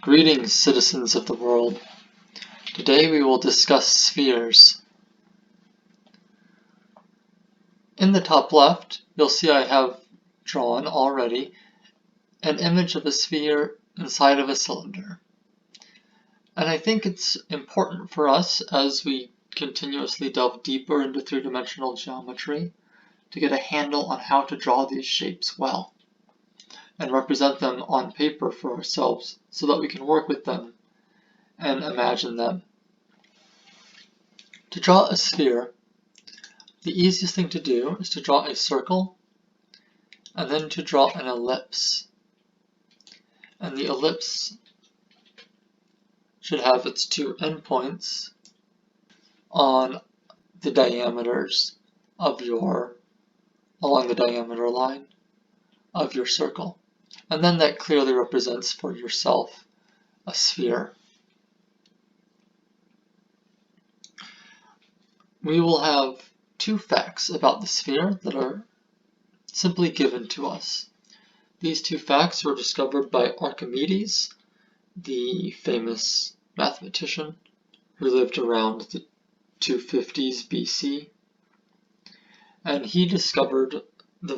Greetings, citizens of the world. Today we will discuss spheres. In the top left, you'll see I have drawn already an image of a sphere inside of a cylinder. And I think it's important for us as we continuously delve deeper into three-dimensional geometry to get a handle on how to draw these shapes well and represent them on paper for ourselves so that we can work with them and imagine them. To draw a sphere, the easiest thing to do is to draw a circle and then to draw an ellipse. And the ellipse should have its two endpoints on the diameters of along the diameter line of your circle. And then that clearly represents for yourself a sphere. We will have two facts about the sphere that are simply given to us. These two facts were discovered by Archimedes, the famous mathematician who lived around the 250s BC, and he discovered the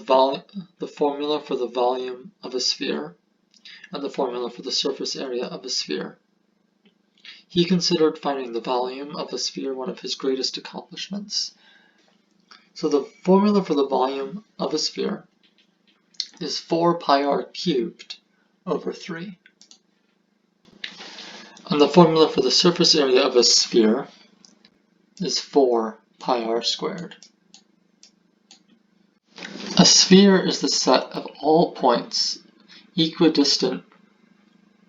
formula for the volume of a sphere and the formula for the surface area of a sphere. He considered finding the volume of a sphere one of his greatest accomplishments. So the formula for the volume of a sphere is 4 pi r cubed over 3. And the formula for the surface area of a sphere is 4 pi r squared. A sphere is the set of all points equidistant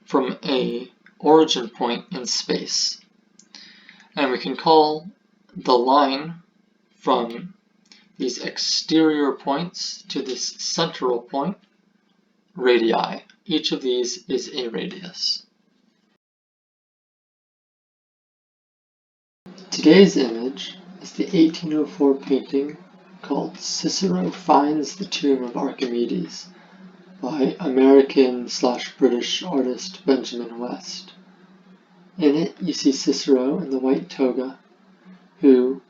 from a origin point in space. And we can call the line from these exterior points to this central point radii. Each of these is a radius. Today's image is the 1804 painting called Cicero Finds the Tomb of Archimedes by American/British artist Benjamin West. In it, you see Cicero in the white toga, who,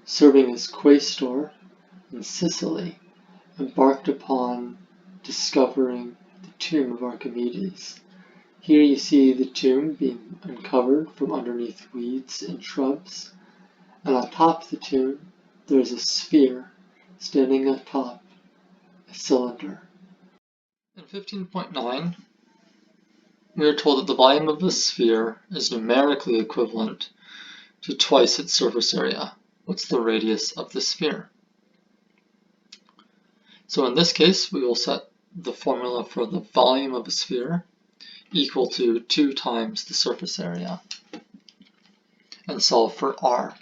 serving as quaestor in Sicily, embarked upon discovering the tomb of Archimedes. Here you see the tomb being uncovered from underneath weeds and shrubs, and on top of the tomb there is a sphere standing atop a cylinder. In 15.9, we are told that the volume of a sphere is numerically equivalent to twice its surface area. What's the radius of the sphere? So in this case, we will set the formula for the volume of a sphere equal to 2 times the surface area and solve for r.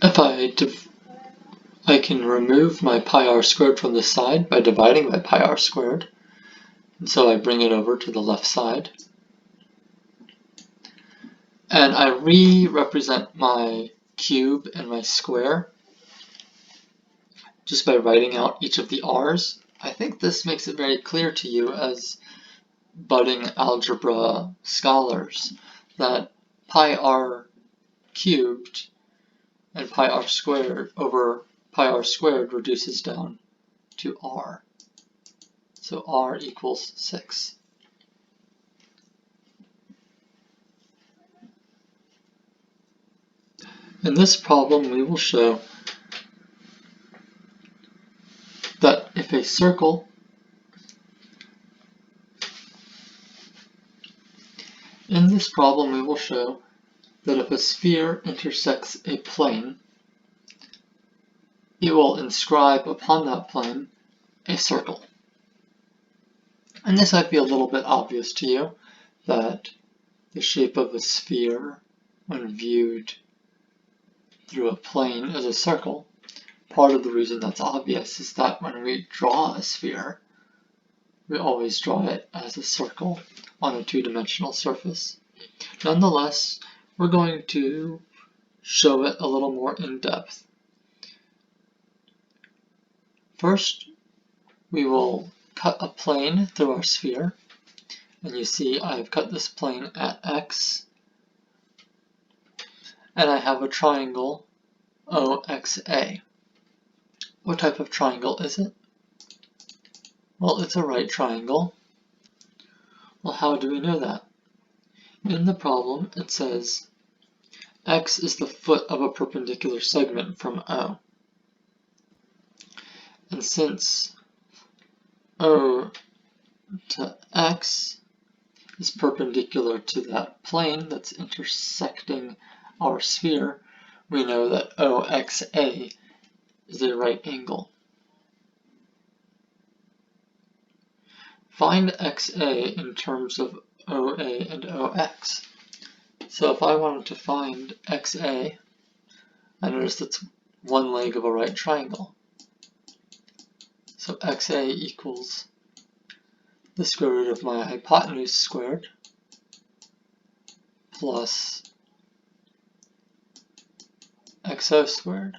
If I can remove my pi r squared from the side by dividing by pi r squared, and so I bring it over to the left side, and I re-represent my cube and my square just by writing out each of the r's. I think this makes it very clear to you as budding algebra scholars that pi r cubed and pi r squared over pi r squared reduces down to r. So r equals 6. In this problem, we will show that if a circle that if a sphere intersects a plane, it will inscribe upon that plane a circle. And this might be a little bit obvious to you, that the shape of a sphere, when viewed through a plane, is a circle. Part of the reason that's obvious is that when we draw a sphere, we always draw it as a circle on a two-dimensional surface. Nonetheless, we're going to show it a little more in depth. First, we will cut a plane through our sphere, and you see I've cut this plane at x, and I have a triangle OXA. What type of triangle is it? Well, it's a right triangle. Well, how do we know that? In the problem, it says x is the foot of a perpendicular segment from O. And since O to x is perpendicular to that plane that's intersecting our sphere, we know that OXA is a right angle. Find XA in terms of OA and OX. So if I wanted to find XA, I notice that's one leg of a right triangle. So XA equals the square root of my hypotenuse squared plus XO squared.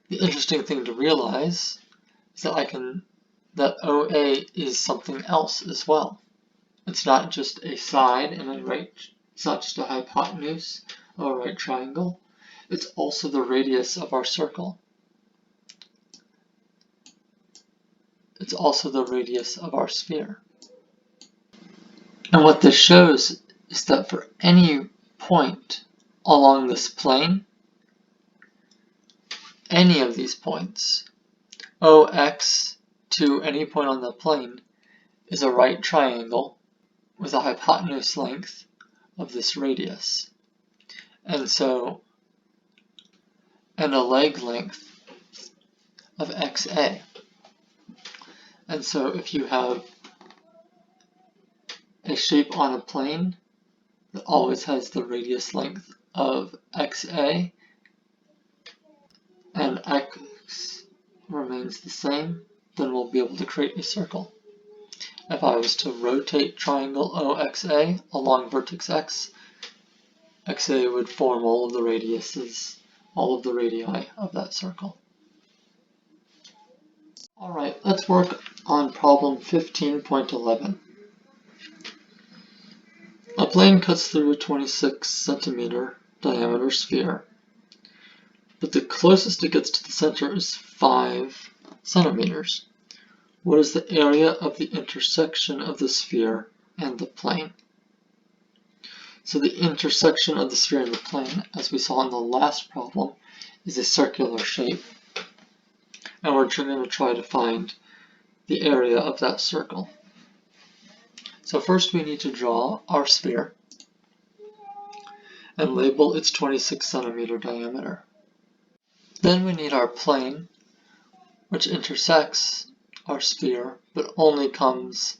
The interesting thing to realize is that OA is something else as well. It's not just a side and it's not just a hypotenuse of a right triangle. It's also the radius of our circle. It's also the radius of our sphere. And what this shows is that for any point along this plane, any of these points, OX to any point on the plane, is a right triangle with a hypotenuse length of this radius. And a leg length of XA. And so if you have a shape on a plane that always has the radius length of XA and X remains the same, then we'll be able to create a circle. If I was to rotate triangle OXA along vertex X, XA would form all of the radiuses, all of the radii of that circle. Alright, let's work on problem 15.11. A plane cuts through a 26 centimeter diameter sphere, but the closest it gets to the center is 5 centimeters. What is the area of the intersection of the sphere and the plane? So the intersection of the sphere and the plane, as we saw in the last problem, is a circular shape. And we're going to try to find the area of that circle. So first we need to draw our sphere and label its 26 centimeter diameter. Then we need our plane, which intersects our sphere, but only comes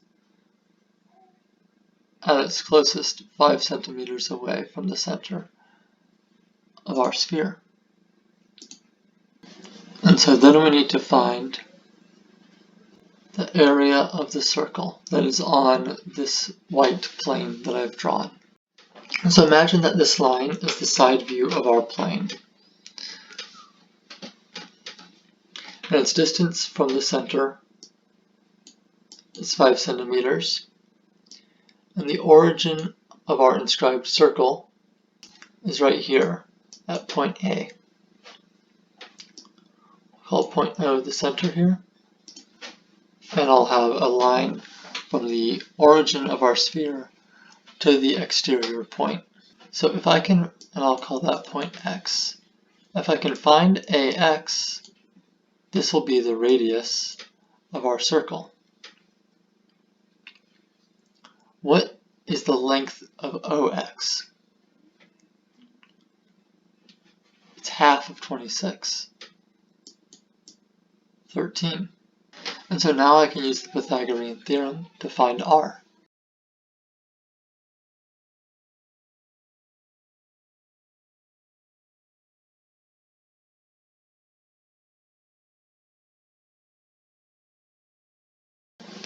at its closest 5 centimeters away from the center of our sphere. And so then we need to find the area of the circle that is on this white plane that I've drawn. And so imagine that this line is the side view of our plane. And its distance from the center is 5 centimeters. And the origin of our inscribed circle is right here at point A. We'll call point O the center here. And I'll have a line from the origin of our sphere to the exterior point. So if I can, and I'll call that point X. If I can find AX, this will be the radius of our circle. What is the length of OX? It's half of 26. 13. And so now I can use the Pythagorean theorem to find r.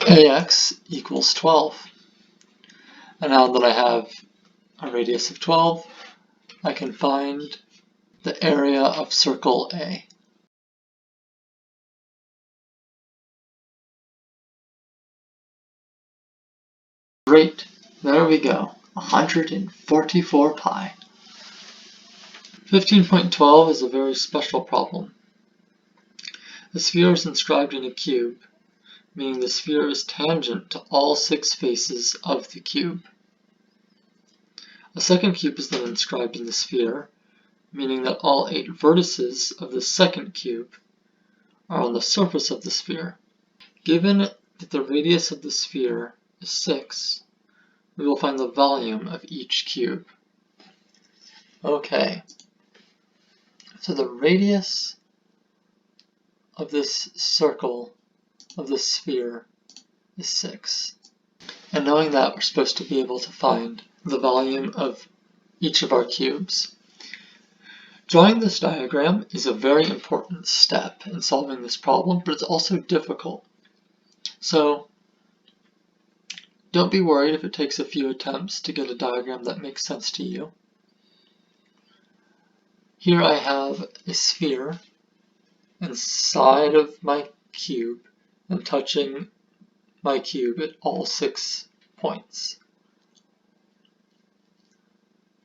Ax equals 12. And now that I have a radius of 12, I can find the area of circle A. Great, there we go, 144 pi. 15.12 is a very special problem. The sphere is inscribed in a cube, meaning the sphere is tangent to all 6 faces of the cube. A second cube is then inscribed in the sphere, meaning that all 8 vertices of the second cube are on the surface of the sphere. Given that the radius of the sphere is 6, we will find the volume of each cube. Okay, so the radius of this circle, of this sphere, is 6. And knowing that, we're supposed to be able to find the volume of each of our cubes. Drawing this diagram is a very important step in solving this problem, but it's also difficult. So don't be worried if it takes a few attempts to get a diagram that makes sense to you. Here I have a sphere inside of my cube and touching my cube at all 6 points.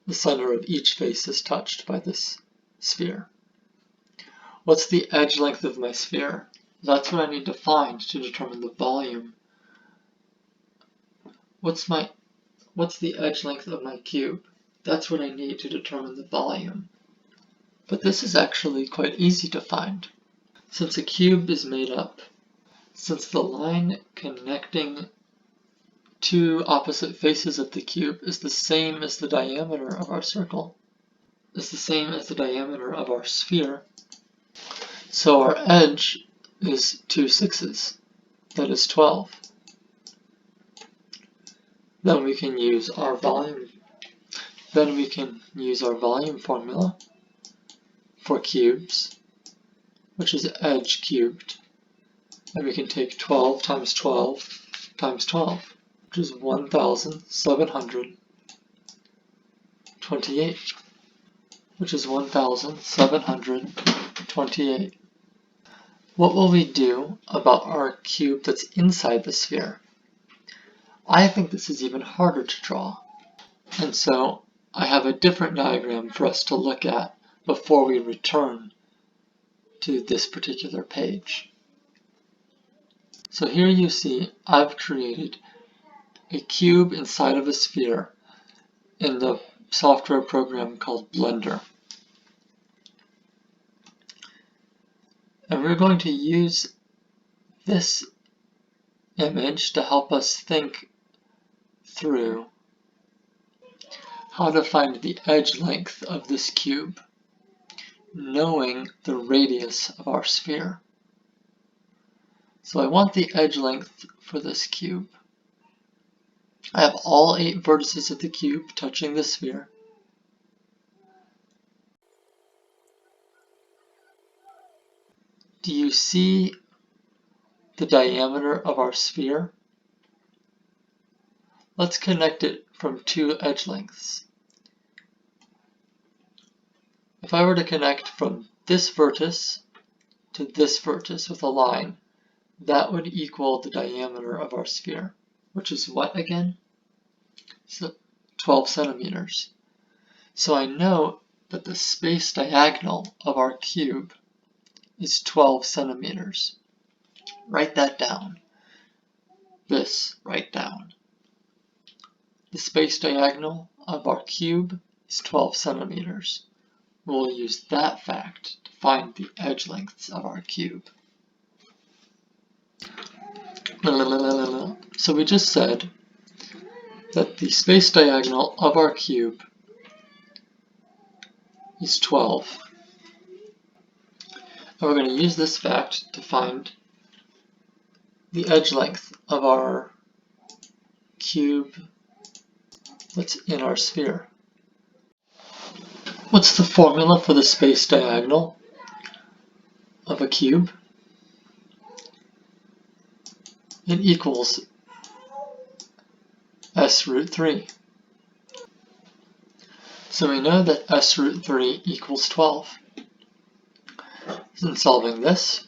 The center of each face is touched by this sphere. What's the edge length of my sphere? That's what I need to find to determine the volume. What's the edge length of my cube? That's what I need to determine the volume. But this is actually quite easy to find. Since a cube is made up, since the line connecting 2 opposite faces of the cube is the same as the diameter of our circle, is the same as the diameter of our sphere, so our edge is 2 sixes, that is 12. Then we can use our volume formula for cubes, which is edge cubed. And we can take 12 times 12 times 12, which is 1,728. Which is 1,728. What will we do about our cube that's inside the sphere? I think this is even harder to draw. And so I have a different diagram for us to look at before we return to this particular page. So here you see I've created a cube inside of a sphere in the software program called Blender. And we're going to use this image to help us think through how to find the edge length of this cube, knowing the radius of our sphere. So I want the edge length for this cube. I have all 8 vertices of the cube touching the sphere. Do you see the diameter of our sphere? Let's connect it from 2 edge lengths. If I were to connect from this vertex to this vertex with a line, that would equal the diameter of our sphere, which is what again? So 12 centimeters. So I know that the space diagonal of our cube is 12 centimeters. Write that down. Write down. The space diagonal of our cube is 12 centimeters. We'll use that fact to find the edge lengths of our cube. So we just said that the space diagonal of our cube is 12. And we're going to use this fact to find the edge length of our cube that's in our sphere. What's the formula for the space diagonal of a cube? It equals s root 3. So we know that s root 3 equals 12. In solving this,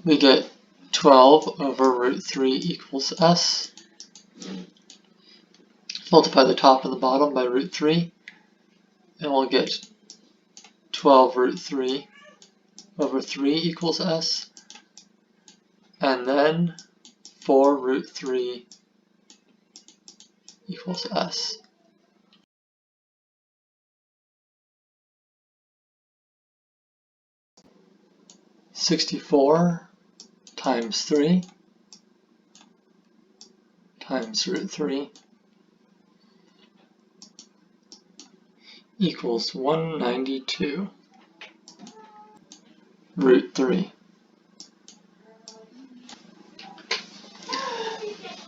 we get 12 over root 3 equals s. Multiply the top and the bottom by root 3, and we'll get 12 root 3 over 3 equals s, and then 4 root 3 equals s. (64) times 3 times root 3 equals 192 root 3.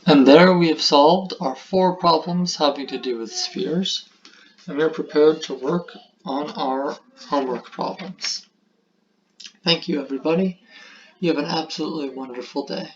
And there we have solved our 4 problems having to do with spheres, and we are prepared to work on our homework problems. Thank you, everybody. You have an absolutely wonderful day.